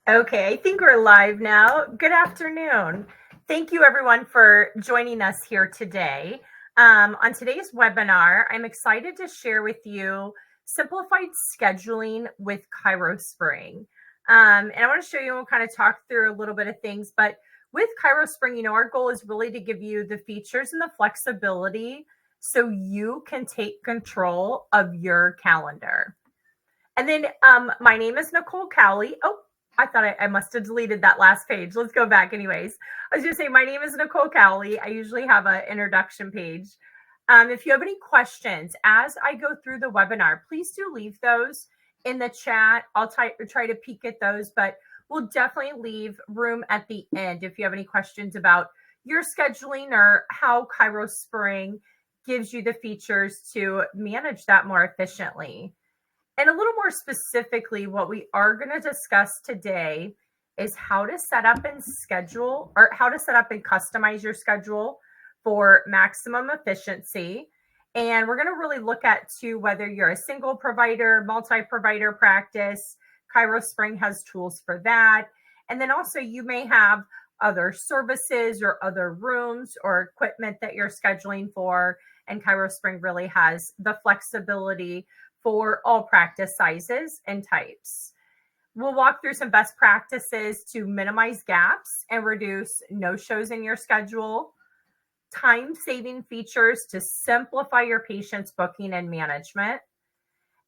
Okay, I think we're live now. Good afternoon. Thank you, everyone, for joining us here today. On today's webinar, I'm excited to share with you simplified scheduling with ChiroSpring. And I want to show you, we'll kind of talk through a little bit of things, but with ChiroSpring, our goal is really to give you the features and the flexibility so you can take control of your calendar. And then my name is Nicole Cowley. Oh, I thought I must have deleted that last page. Let's go back anyways. I was going to say, my name is Nicole Cowley. I usually have an introduction page. If you have any questions as I go through the webinar, please do leave those in the chat. I'll try to peek at those, but we'll definitely leave room at the end if you have any questions about your scheduling or how ChiroSpring gives you the features to manage that more efficiently. And a little more specifically, what we are going to discuss today is how to set up and schedule, or how to set up and customize your schedule for maximum efficiency. And we're going to really look at whether you're a single provider, multi-provider practice. ChiroSpring has tools for that. And then also you may have other services or other rooms or equipment that you're scheduling for. And ChiroSpring really has the flexibility for all practice sizes and types. We'll walk through some best practices to minimize gaps and reduce no-shows in your schedule, time-saving features to simplify your patient's booking and management,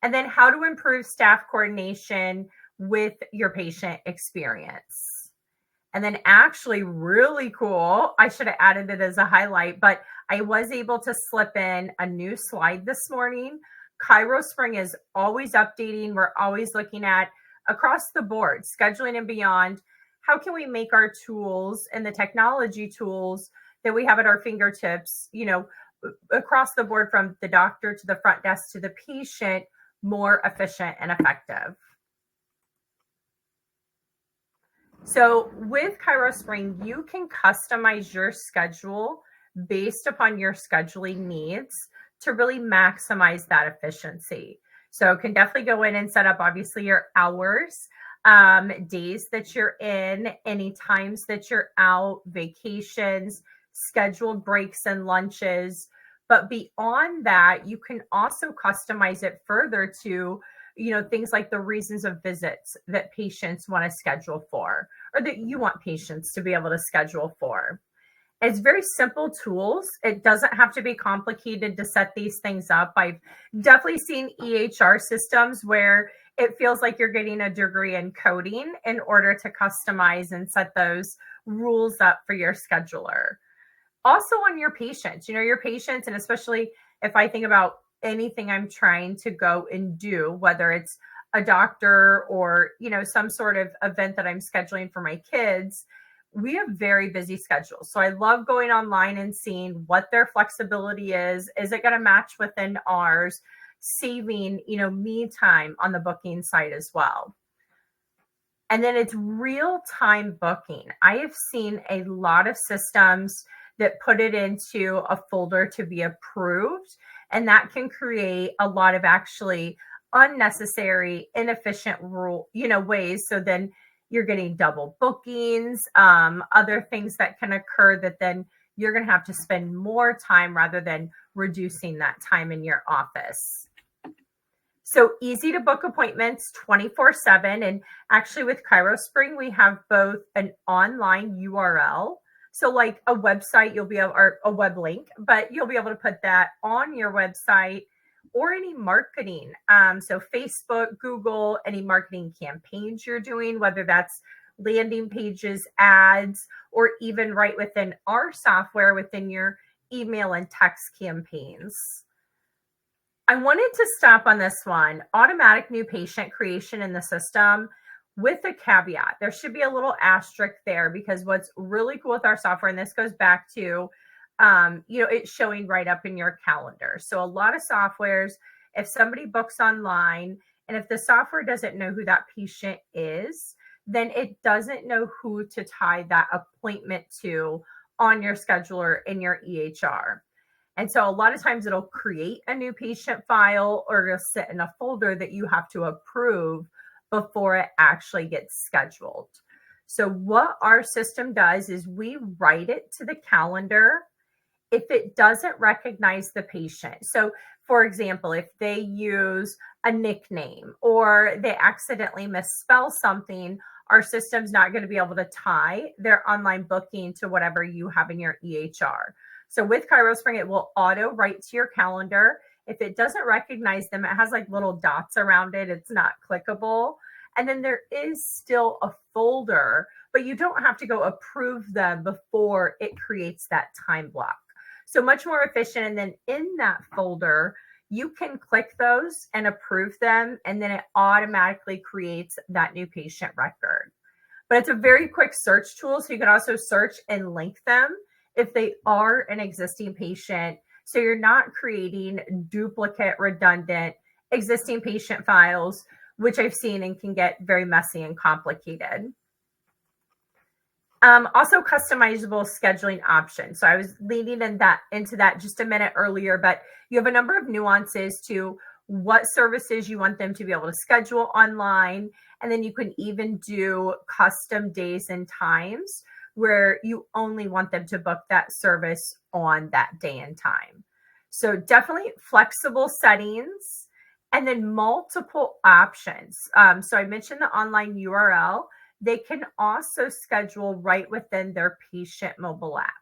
and then how to improve staff coordination with your patient experience. And then actually really cool, I should have added it as a highlight, but I was able to slip in a new slide this morning. ChiroSpring is always updating. We're always looking at across the board, scheduling and beyond. How can we make our tools and the technology tools that we have at our fingertips, across the board from the doctor to the front desk to the patient, more efficient and effective? So with ChiroSpring, you can customize your schedule based upon your scheduling needs to really maximize that efficiency. So can definitely go in and set up obviously your hours, days that you're in, any times that you're out, vacations, scheduled breaks and lunches. But beyond that, you can also customize it further to, things like the reasons of visits that patients want to schedule for, or that you want patients to be able to schedule for. It's very simple tools. It doesn't have to be complicated to set these things up. I've definitely seen EHR systems where it feels like you're getting a degree in coding in order to customize and set those rules up for your scheduler. Also on your patients, your patients, and especially if I think about anything I'm trying to go and do, whether it's a doctor or, some sort of event that I'm scheduling for my kids, we have very busy schedules. So I love going online and seeing what their flexibility is. Is it going to match within ours? Saving, me time on the booking side as well. And then it's real-time booking. I have seen a lot of systems that put it into a folder to be approved, and that can create a lot of actually unnecessary, inefficient ways. So then you're getting double bookings, other things that can occur that then you're going to have to spend more time rather than reducing that time in your office. So easy to book appointments 24/7. And actually with ChiroSpring, we have both an online URL. So like a website, you'll be able, or a web link, but you'll be able to put that on your website, or any marketing. So Facebook, Google, any marketing campaigns you're doing, whether that's landing pages, ads, or even right within our software within your email and text campaigns. I wanted to stop on this one, automatic new patient creation in the system, with a caveat. There should be a little asterisk there, because what's really cool with our software, and this goes back to it's showing right up in your calendar. So a lot of softwares, if somebody books online and if the software doesn't know who that patient is, then it doesn't know who to tie that appointment to on your scheduler in your EHR. And so a lot of times it'll create a new patient file, or it'll sit in a folder that you have to approve before it actually gets scheduled. So what our system does is we write it to the calendar if it doesn't recognize the patient. So for example, if they use a nickname or they accidentally misspell something, our system's not going to be able to tie their online booking to whatever you have in your EHR. So with ChiroSpring, it will auto write to your calendar. If it doesn't recognize them, it has like little dots around it. It's not clickable. And then there is still a folder, but you don't have to go approve them before it creates that time block. So much more efficient. And then in that folder, you can click those and approve them, and then it automatically creates that new patient record. But it's a very quick search tool. So you can also search and link them if they are an existing patient. So you're not creating duplicate, redundant existing patient files, which I've seen and can get very messy and complicated. Also customizable scheduling options. So I was leading into that just a minute earlier, but you have a number of nuances to what services you want them to be able to schedule online. And then you can even do custom days and times where you only want them to book that service on that day and time. So definitely flexible settings and then multiple options. So I mentioned the online URL. They can also schedule right within their patient mobile app.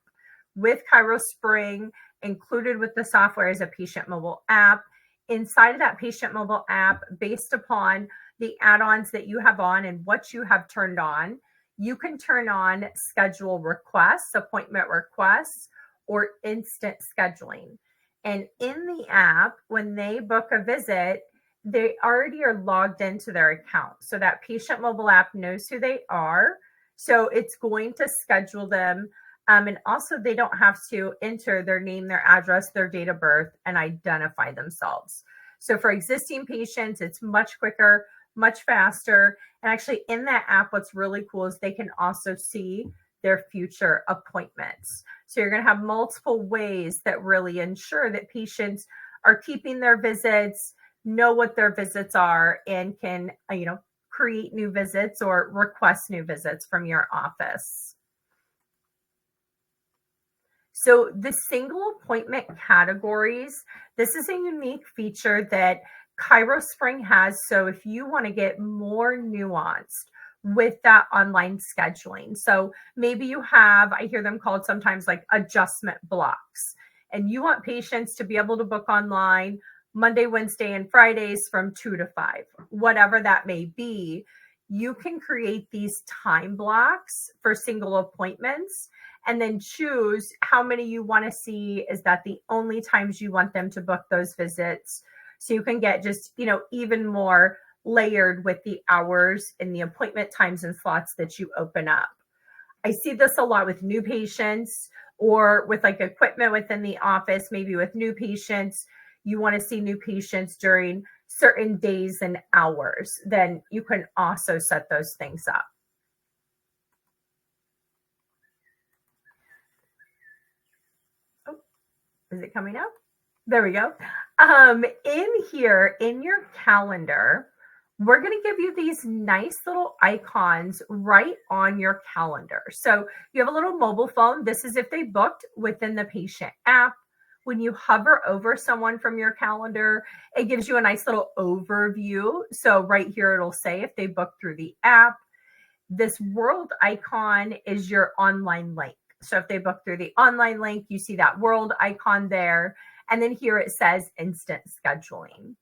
With ChiroSpring, included with the software is a patient mobile app. Inside of that patient mobile app, based upon the add-ons that you have on and what you have turned on, you can turn on schedule requests, appointment requests, or instant scheduling. And in the app, when they book a visit, they already are logged into their account. So that patient mobile app knows who they are. So it's going to schedule them. And also they don't have to enter their name, their address, their date of birth, and identify themselves. So for existing patients, it's much quicker, much faster. And actually in that app, what's really cool is they can also see their future appointments. So you're going to have multiple ways that really ensure that patients are keeping their visits, know what their visits are, and can, create new visits or request new visits from your office. So the single appointment categories, this is a unique feature that ChiroSpring has. So if you want to get more nuanced with that online scheduling, so maybe you have, I hear them called sometimes like adjustment blocks, and you want patients to be able to book online Monday, Wednesday, and Fridays from 2 to 5, whatever that may be. You can create these time blocks for single appointments and then choose how many you want to see. Is that the only times you want them to book those visits? So you can get just, even more layered with the hours and the appointment times and slots that you open up. I see this a lot with new patients or with like equipment within the office, maybe with new patients. You want to see new patients during certain days and hours, then you can also set those things up. Oh, is it coming up? There we go. In here, in your calendar, we're going to give you these nice little icons right on your calendar. So you have a little mobile phone. This is if they booked within the patient app. When you hover over someone from your calendar, it gives you a nice little overview. So right here, it'll say if they booked through the app. This world icon is your online link. So if they book through the online link, you see that world icon there. And then here it says instant scheduling.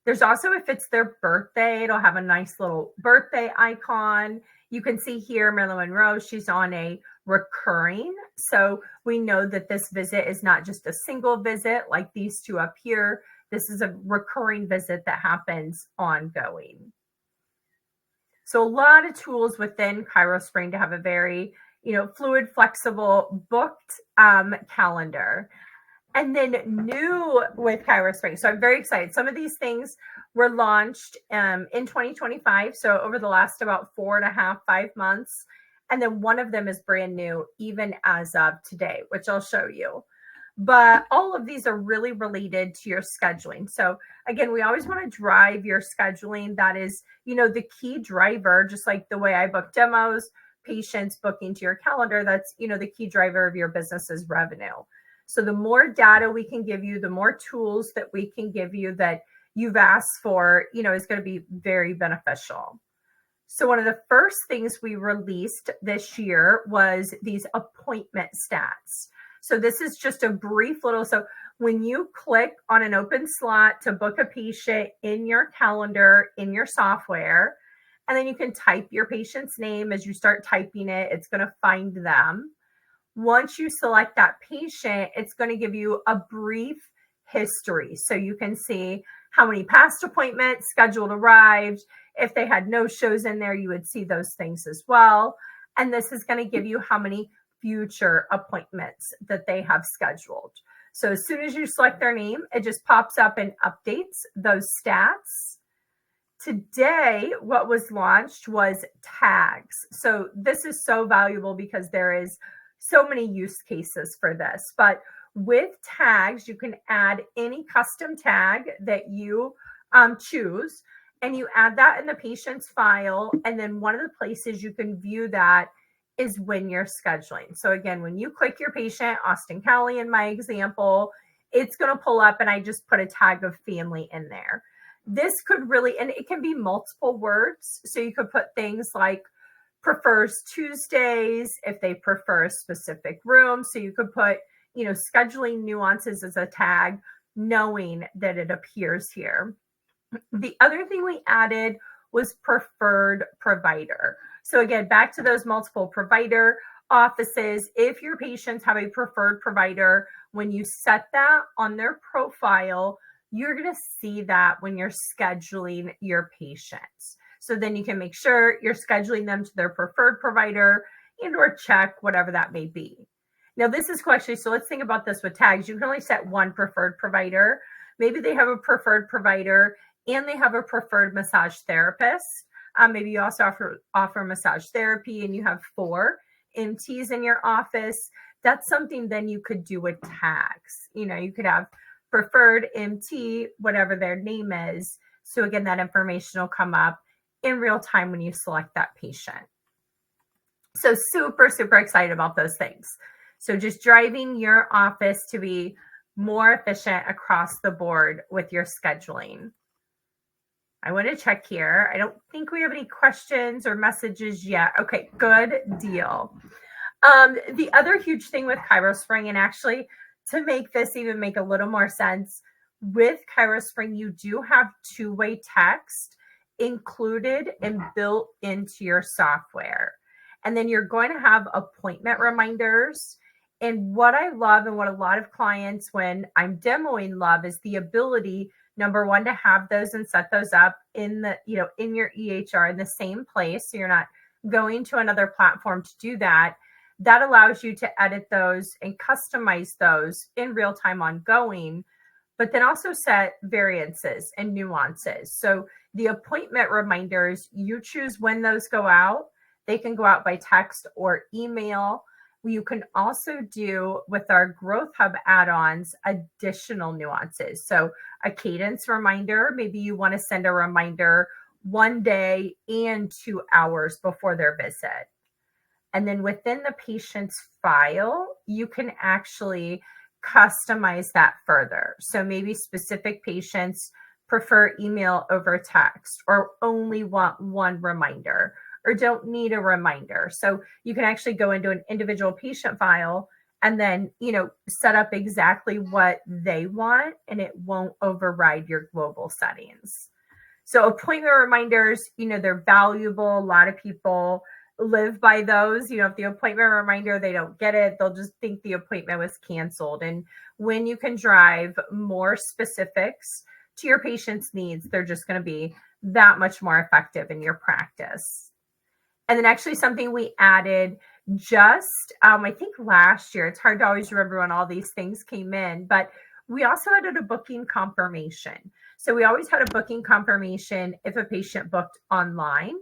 There's also, if it's their birthday, it'll have a nice little birthday icon. You can see here, Marilyn Monroe, she's on a recurring. So we know that this visit is not just a single visit like these two up here. This is a recurring visit that happens ongoing. So a lot of tools within ChiroSpring to have a very, fluid, flexible, booked calendar. And then new with ChiroSpring. So I'm very excited. Some of these things were launched in 2025. So over the last about 4.5, 5 months. And then one of them is brand new, even as of today, which I'll show you. But all of these are really related to your scheduling. So again, we always want to drive your scheduling. That is, the key driver, just like the way I book demos, patients booking to your calendar, that's, the key driver of your business's revenue. So the more data we can give you, the more tools that we can give you that you've asked for, is going to be very beneficial. So one of the first things we released this year was these appointment stats. So this is just a brief little, so when you click on an open slot to book a patient in your calendar, in your software, and then you can type your patient's name. As you start typing it, it's going to find them. Once you select that patient, it's going to give you a brief history. So you can see how many past appointments, scheduled, arrived. If they had no shows in there, you would see those things as well. And this is going to give you how many future appointments that they have scheduled. So as soon as you select their name, it just pops up and updates those stats. Today, what was launched was tags. So this is so valuable because there is so many use cases for this. But with tags, you can add any custom tag that you choose, and you add that in the patient's file. And then one of the places you can view that is when you're scheduling. So again, when you click your patient, Austin Cowley in my example, it's going to pull up, and I just put a tag of family in there. This could really, and it can be multiple words. So you could put things like prefers Tuesdays if they prefer a specific room. So you could put, scheduling nuances as a tag, knowing that it appears here. The other thing we added was preferred provider. So again, back to those multiple provider offices. If your patients have a preferred provider, when you set that on their profile, you're going to see that when you're scheduling your patients. So then you can make sure you're scheduling them to their preferred provider and or check whatever that may be. Now this is actually, so let's think about this with tags. You can only set one preferred provider. Maybe they have a preferred provider and they have a preferred massage therapist. Maybe you also offer massage therapy and you have 4 MTs in your office. That's something then you could do with tags. You could have preferred MT, whatever their name is. So again, that information will come up in real time when you select that patient. So super, super excited about those things. So just driving your office to be more efficient across the board with your scheduling. I want to check here. I don't think we have any questions or messages yet. Okay, good deal. The other huge thing with ChiroSpring, and actually to make this even make a little more sense, with ChiroSpring, you do have two-way text included and built into your software. And then you're going to have appointment reminders. And what I love and what a lot of clients when I'm demoing love is the ability, number one, to have those and set those up in the, in your EHR in the same place. So you're not going to another platform to do that. That allows you to edit those and customize those in real time ongoing, but then also set variances and nuances. So the appointment reminders, you choose when those go out. They can go out by text or email. You can also do with our Growth Hub add-ons additional nuances. So a cadence reminder, maybe you want to send a reminder 1 day and 2 hours before their visit. And then within the patient's file, you can actually customize that further. So maybe specific patients prefer email over text or only want one reminder or don't need a reminder. So you can actually go into an individual patient file and then, set up exactly what they want, and it won't override your global settings. So appointment reminders, they're valuable. A lot of people live by those. If the appointment reminder, they don't get it, they'll just think the appointment was canceled. And when you can drive more specifics to your patient's needs, they're just going to be that much more effective in your practice. And then actually something we added just, I think last year, it's hard to always remember when all these things came in, but we also added a booking confirmation. So we always had a booking confirmation if a patient booked online.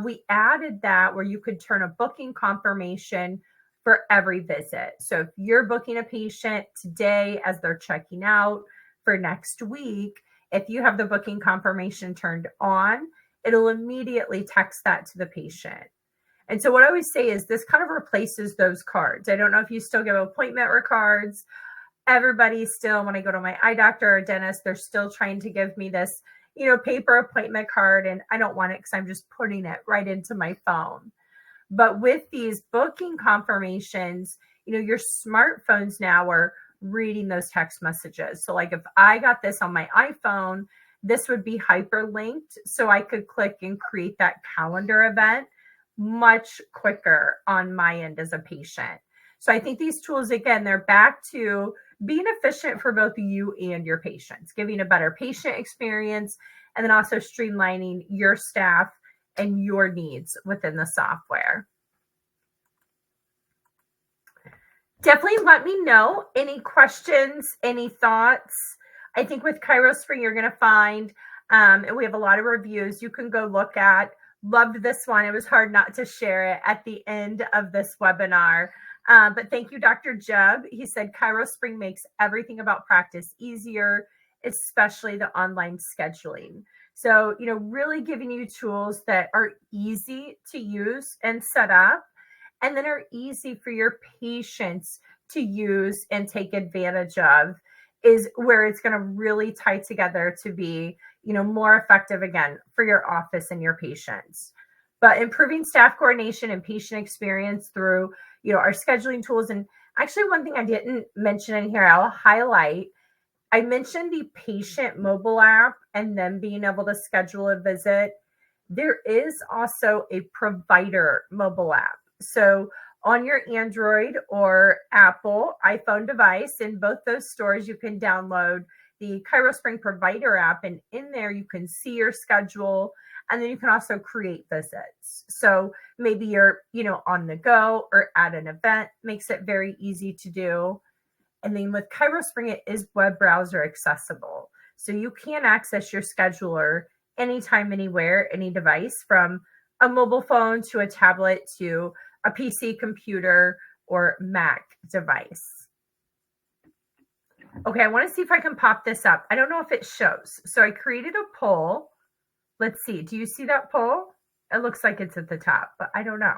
We added that where you could turn a booking confirmation for every visit. So if you're booking a patient today as they're checking out for next week, if you have the booking confirmation turned on, it'll immediately text that to the patient. And so what I always say is this kind of replaces those cards. I don't know if you still give appointment cards. Everybody still, when I go to my eye doctor or dentist, they're still trying to give me this, paper appointment card, and I don't want it because I'm just putting it right into my phone. But with these booking confirmations, your smartphones now are reading those text messages. So like if I got this on my iPhone, this would be hyperlinked. So I could click and create that calendar event much quicker on my end as a patient. So I think these tools, again, they're back to being efficient for both you and your patients, giving a better patient experience, and then also streamlining your staff and your needs within the software. Definitely let me know any questions, any thoughts. I think with ChiroSpring, you're going to find, and we have a lot of reviews you can go look at. Loved this one. It was hard not to share it at the end of this webinar. But thank you, Dr. Jeb. He said ChiroSpring makes everything about practice easier, especially the online scheduling. So, really giving you tools that are easy to use and set up, and then are easy for your patients to use and take advantage of, is where it's going to really tie together to be, more effective, again, for your office and your patients. But improving staff coordination and patient experience through, our scheduling tools. And actually, one thing I didn't mention in here, I'll highlight. I mentioned the patient mobile app and then being able to schedule a visit. There is also a provider mobile app. So on your Android or Apple iPhone device, in both those stores, you can download the ChiroSpring provider app, and in there you can see your schedule, and then you can also create visits. So maybe you're, on the go or at an event, makes it very easy to do. And then with ChiroSpring, it is web browser accessible. So you can access your scheduler anytime, anywhere, any device, from a mobile phone to a tablet to a PC computer or Mac device. Okay, I want to see if I can pop this up. I don't know if it shows. So I created a poll. Let's see. Do you see that poll? It looks like it's at the top, but I don't know.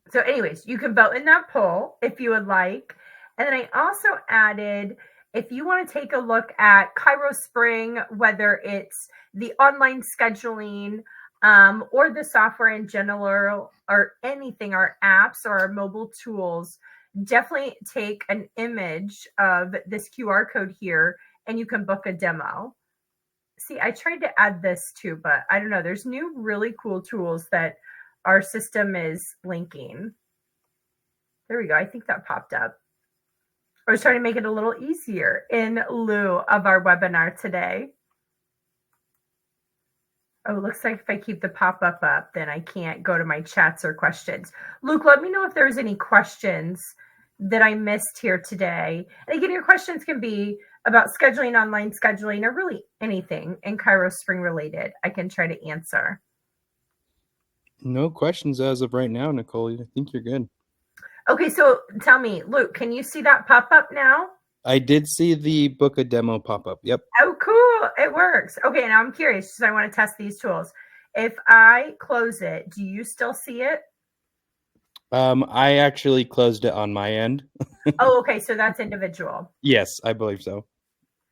So anyways, you can vote in that poll if you would like. And then I also added, if you want to take a look at ChiroSpring, whether it's the online scheduling or the software in general or anything, our apps or our mobile tools, definitely take an image of this QR code here and you can book a demo. See, I tried to add this too, but I don't know. There's new really cool tools that our system is linking. There we go. I think that popped up. I was trying to make it a little easier in lieu of our webinar today. Oh, it looks like if I keep the pop-up up, then I can't go to my chats or questions. Luke, let me know if there's any questions that I missed here today. And again, your questions can be about scheduling, online scheduling, or really anything in ChiroSpring related. I can try to answer. No questions as of right now, Nicole. I think you're good. Okay, so tell me, Luke, can you see that pop up now? I did see the book a demo pop up. Yep. Oh, cool. It works. Okay, now I'm curious because I want to test these tools. If I close it, do you still see it? I actually closed it on my end. Oh, okay. So that's individual. Yes, I believe so.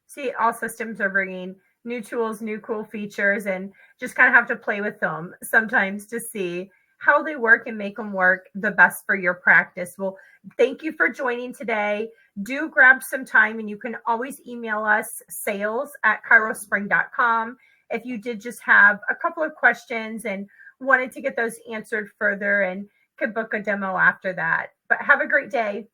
See, all systems are bringing new tools, new cool features, and just kind of have to play with them sometimes to see how they work and make them work the best for your practice. Well, thank you for joining today. Do grab some time, and you can always email us, sales@chirospring.com, if you did just have a couple of questions and wanted to get those answered further, and could book a demo after that. But have a great day.